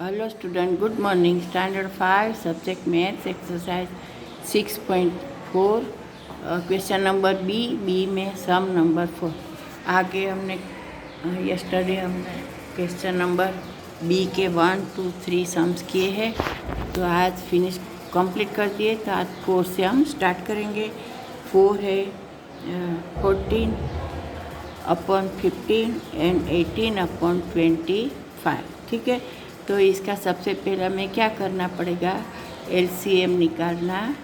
Hello student, good morning. Standard 5 subject maths exercise 6.4 question number B में sum number 4। आगे हमने yesterday हमने question number B के 1, 2, 3 sums किए हैं, तो आज फिनिश कंप्लीट कर दिए। तो आज 4 से हम स्टार्ट करेंगे। 4 है 14/15 एंड 18/25। ठीक है, तो इसका सबसे पहले हमें क्या करना पड़ेगा, एलसीएम निकालना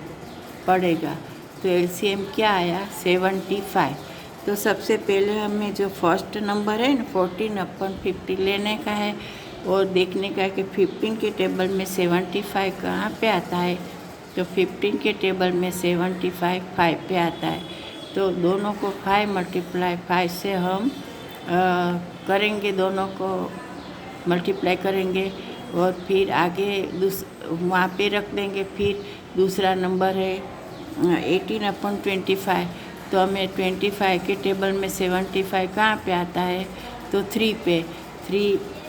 पड़ेगा। तो एलसीएम क्या आया, 75। तो सबसे पहले हमें जो फर्स्ट नंबर है ना 14/50 लेने का है और देखने का है कि 15 के टेबल में 75 कहाँ पे आता है। तो 15 के टेबल में 75 5 पे आता है। तो दोनों को 5 × 5 से हम करेंगे, दोनों को मल्टीप्लाई करेंगे और फिर आगे वहाँ पे रख देंगे। फिर दूसरा नंबर है 18/25। तो हमें 25 के टेबल में 75 कहाँ पे आता है, तो 3 पे।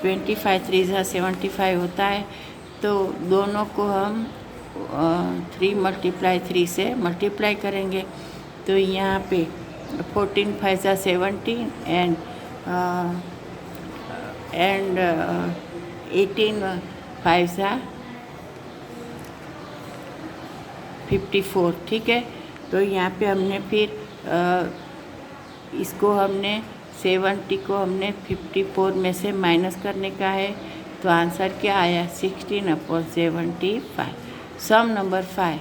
25 3 75 होता है। तो दोनों को हम 3 × 3 से मल्टीप्लाई करेंगे। तो यहाँ पे 14 5 17 एंड 18 5 54। ठीक है, तो यहाँ पे हमने फिर इसको हमने 70 को हमने 54 में से माइनस करने का है। तो आंसर क्या आया, 16/75। सम नंबर 5,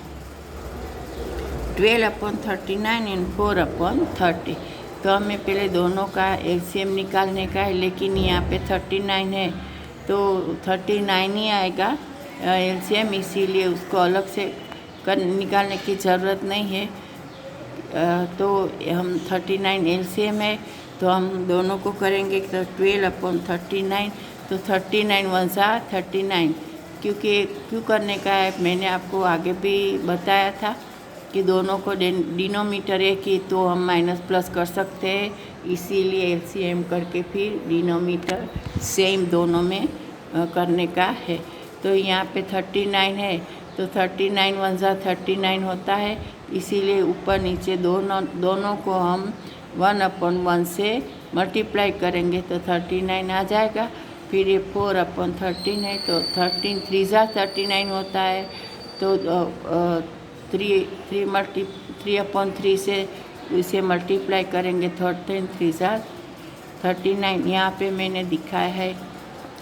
12/39 एंड 4/30। तो हमें पहले दोनों का एलसीएम निकालने का है, लेकिन यहाँ पे 39 है तो 39 ही आएगा एलसीएम, इसीलिए उसको अलग से निकालने की ज़रूरत नहीं है। तो हम 39 एलसीएम है, तो हम दोनों को करेंगे। तो 12/39, तो 39 1 39। क्योंकि क्यों करने का है मैंने आपको आगे भी बताया था कि दोनों को डिनोमीटर एक ही, तो हम माइनस प्लस कर सकते हैं, इसीलिए एलसीएम करके फिर डिनोमीटर सेम दोनों में करने का है। तो यहाँ पे 39 है, तो 39 1 39 होता है, इसीलिए ऊपर नीचे दोनों को हम 1/1 से मल्टीप्लाई करेंगे तो 39 आ जाएगा। फिर ये 4/13 है, तो 13 3 39 होता है। तो 3/3 से इसे मल्टीप्लाई करेंगे, 13 3 39। यहाँ पे मैंने दिखाया है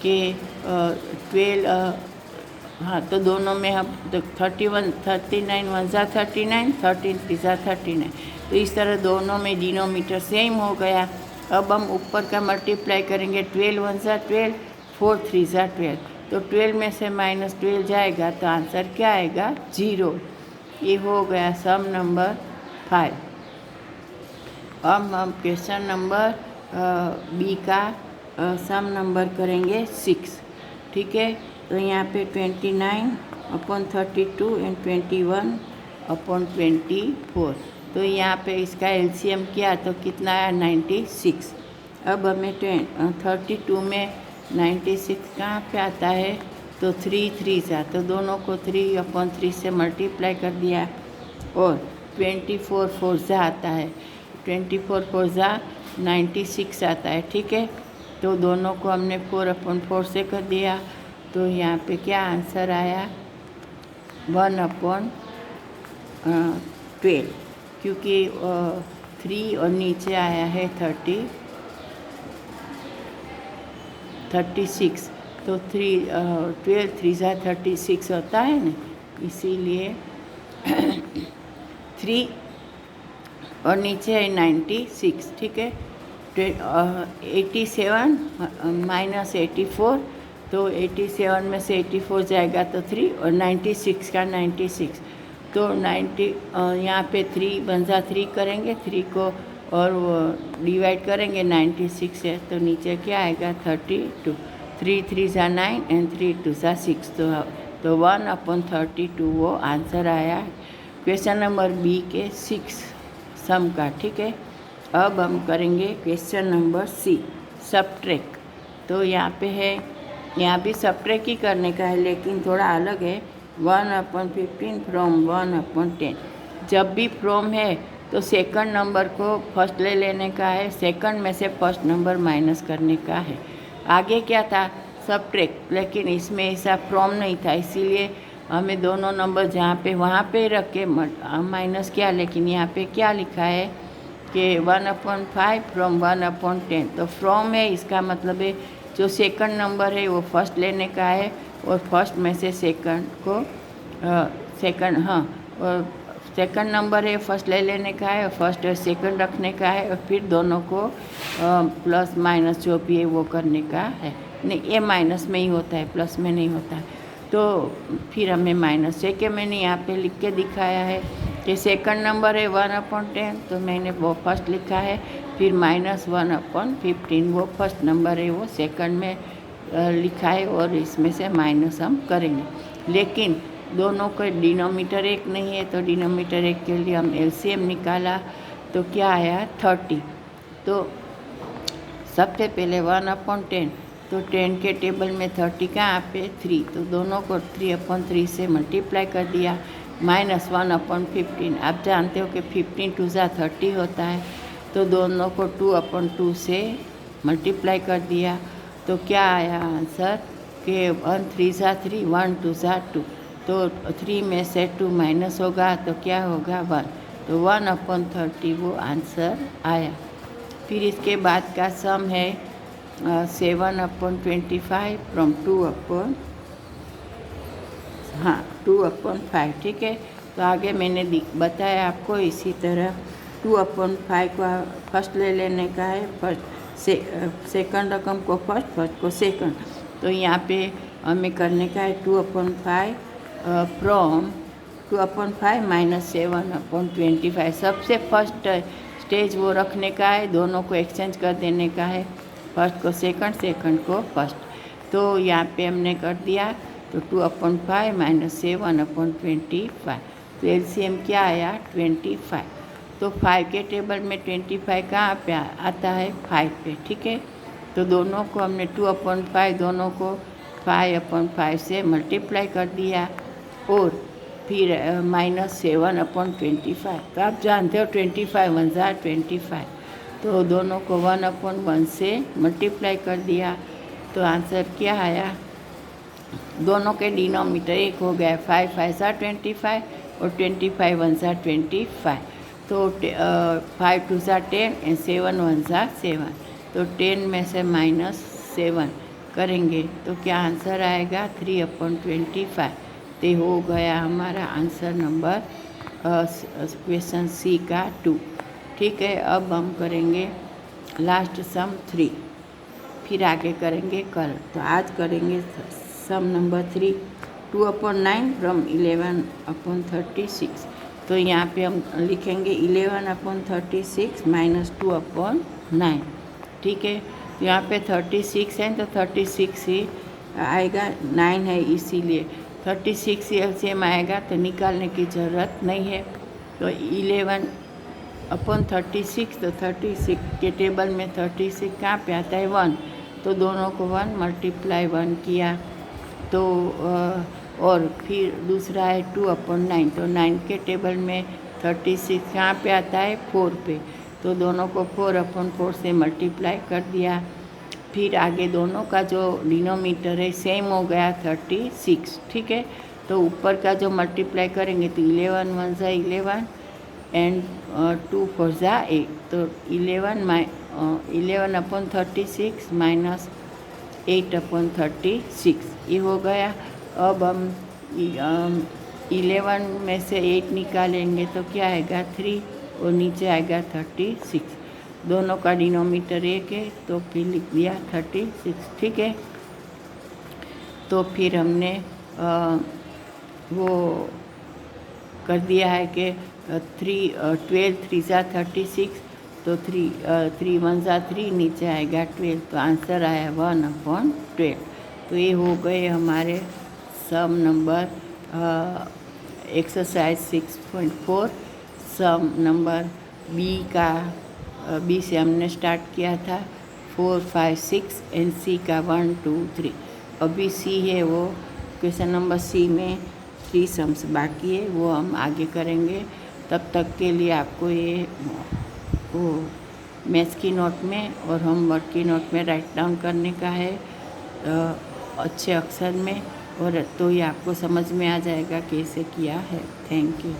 कि 12 हाँ, तो दोनों में हम तो 39 1 39, 13 3 39। तो इस तरह दोनों में डिनोमीटर सेम हो गया। अब हम ऊपर का मल्टीप्लाई करेंगे, 12 1 12, 4 3 12। तो 12 में से -12 जाएगा, तो आंसर क्या आएगा, 0। ये हो गया सम नंबर 5। अब हम क्वेश्चन नंबर बी का सम नंबर करेंगे 6। ठीक है, तो यहाँ पे 29/32 एंड 21/24। तो यहाँ पे इसका एलसीएम किया तो कितना आया, 96। अब हमें 32 में 96 कहाँ पे आता है, तो 3 3 तो दोनों को 3/3 से मल्टीप्लाई कर दिया और 24 4 आता है, 24 4 96 आता है। ठीक है, तो दोनों को हमने 4/4 से कर दिया। तो यहाँ पे क्या आंसर आया, 1/12, क्योंकि 3 और नीचे आया है 36। तो 12 3 36 होता है ना, इसीलिए 3 और नीचे है 96। ठीक है, 87 -84, तो 87 में से 84 जाएगा तो 3 और 96 का 96। तो 90 यहाँ पे 3 1 3 करेंगे, 3 को और वो डिवाइड करेंगे 96 है, तो नीचे क्या आएगा, 32। 3 3 9 एंड 3 2 6। तो 1/32 वो आंसर आया क्वेश्चन नंबर बी के 6 सम का। ठीक है, अब हम करेंगे क्वेश्चन नंबर सी, सबट्रैक्ट। तो यहाँ पे है यहाँ भी सब्ट्रैक्ट ही करने का है, लेकिन थोड़ा अलग है। 1/15 फ्रॉम 1/10। जब भी फ्रॉम है तो सेकंड नंबर को फर्स्ट ले लेने का है, सेकंड में से फर्स्ट नंबर माइनस करने का है। आगे क्या था, सब्ट्रैक्ट, लेकिन इसमें ऐसा फ्रॉम नहीं था, इसीलिए हमें दोनों नंबर जहाँ पे वहाँ पे रख के माइनस किया। लेकिन यहाँ पे क्या लिखा है कि 1/5 फ्रॉम 1/10। तो फ्रॉम है, इसका मतलब है जो सेकंड नंबर है वो फर्स्ट लेने का है, और फर्स्ट में से सेकंड को सेकंड नंबर है फर्स्ट ले लेने का है, और फर्स्ट और सेकंड रखने का है, और फिर दोनों को प्लस माइनस जो भी है वो करने का है। नहीं, ये माइनस में ही होता है, प्लस में नहीं होता है। तो फिर हमें माइनस है कि मैंने यहाँ पे लिख के दिखाया है कि सेकंड नंबर है 1/10, तो मैंने वो फर्स्ट लिखा है। फिर -1/15 वो फर्स्ट नंबर है, वो सेकंड में लिखा है, और इसमें से माइनस हम करेंगे। लेकिन दोनों का डिनोमीटर एक नहीं है, तो डिनोमीटर एक के लिए हम एलसीएम निकाला, तो क्या आया 30। तो सबसे पहले 1/10, तो 10 के टेबल में 30 कहाँ पे 3, तो दोनों को 3/3 से मल्टीप्लाई कर दिया। -1/15, आप जानते हो कि 15 2 30 होता है, तो दोनों को 2/2 से मल्टीप्लाई कर दिया। तो क्या आया आंसर कि 1 3 3, 1 2 2, तो 3 में से 2 माइनस होगा तो क्या होगा 1, तो 1/30 वो आंसर आया। फिर इसके बाद का सम है 7/25 फ्रॉम 2/5, ठीक है। तो आगे मैंने बताया आपको, इसी तरह 2/5 को फर्स्ट ले लेने का है, सेकंड रकम को फर्स्ट को सेकंड। तो यहाँ पे हमें करने का है 2/5 फ्रॉम 2/5 माइनस 7/25। सबसे फर्स्ट स्टेज वो रखने का है, दोनों को एक्सचेंज कर देने का है, फर्स्ट को सेकंड, सेकंड को फर्स्ट। तो यहाँ पे हमने कर दिया, तो 2/5 माइनस 7/25। तो एलसीएम क्या आया 25। तो 5 के टेबल में 25 कहाँ पे आता है 5 पे, ठीक है। तो दोनों को हमने 2/5 दोनों को 5/5 से मल्टीप्लाई कर दिया, और फिर -7/25। तो आप जानते हो 25 1 25, तो दोनों को 1/1 से मल्टीप्लाई कर दिया। तो आंसर क्या आया, दोनों के डिनोमीटर एक हो गया, 5 5 25 और 25 1 25। तो 5 2 10 एंड 7 1 7। तो 10 में से -7 करेंगे तो क्या आंसर आएगा 3/25। तो हो गया हमारा आंसर नंबर क्वेश्चन सी का 2, ठीक है। अब हम करेंगे लास्ट सम 3, फिर आगे करेंगे कल। तो आज करेंगे सम नंबर 3, 2/9 फ्रॉम 11/36। तो यहाँ पे हम लिखेंगे 11/36 माइनस 2/9, ठीक है। तो यहाँ पे 36 है, तो 36 ही आएगा, 9 है इसीलिए 36 एलसीएम आएगा, तो निकालने की ज़रूरत नहीं है। तो 11/36, तो 36 के टेबल में 36 कहाँ पे आता है 1, तो दोनों को 1 मल्टीप्लाई 1 किया। तो और फिर दूसरा है 2/9, तो 9 के टेबल में 36 कहाँ पे आता है 4 पे, तो दोनों को 4/4 से मल्टीप्लाई कर दिया। फिर आगे दोनों का जो डिनोमीटर है सेम हो गया 36, ठीक है। तो ऊपर का जो मल्टीप्लाई करेंगे तो 11 1 11 एंड 2 4 8, तो 11/36 माइनस 8/36 ये हो गया। अब हम 11 में से 8 निकालेंगे तो क्या आएगा 3, और नीचे आएगा 36। दोनों का डिनोमीटर एक है, तो फिर लिख दिया 36, ठीक है। तो फिर हमने वो कर दिया है कि 12 3 36, तो 3 1 3, नीचे आएगा 12, तो आंसर आया 1/12। तो ये हो गए हमारे सम नंबर एक्सरसाइज 6.4। सम नंबर बी का बी से हमने स्टार्ट किया था 4 5 6 एंड सी का 1 2 3। अभी सी है, वो क्वेश्चन नंबर सी में 3 सम्स बाकी है, वो हम आगे करेंगे। तब तक के लिए आपको ये वो मैथ्स की नोट में और होमवर्क की नोट में राइट डाउन करने का है अच्छे अक्षर में, और तो ये आपको समझ में आ जाएगा कैसे किया है। Thank you.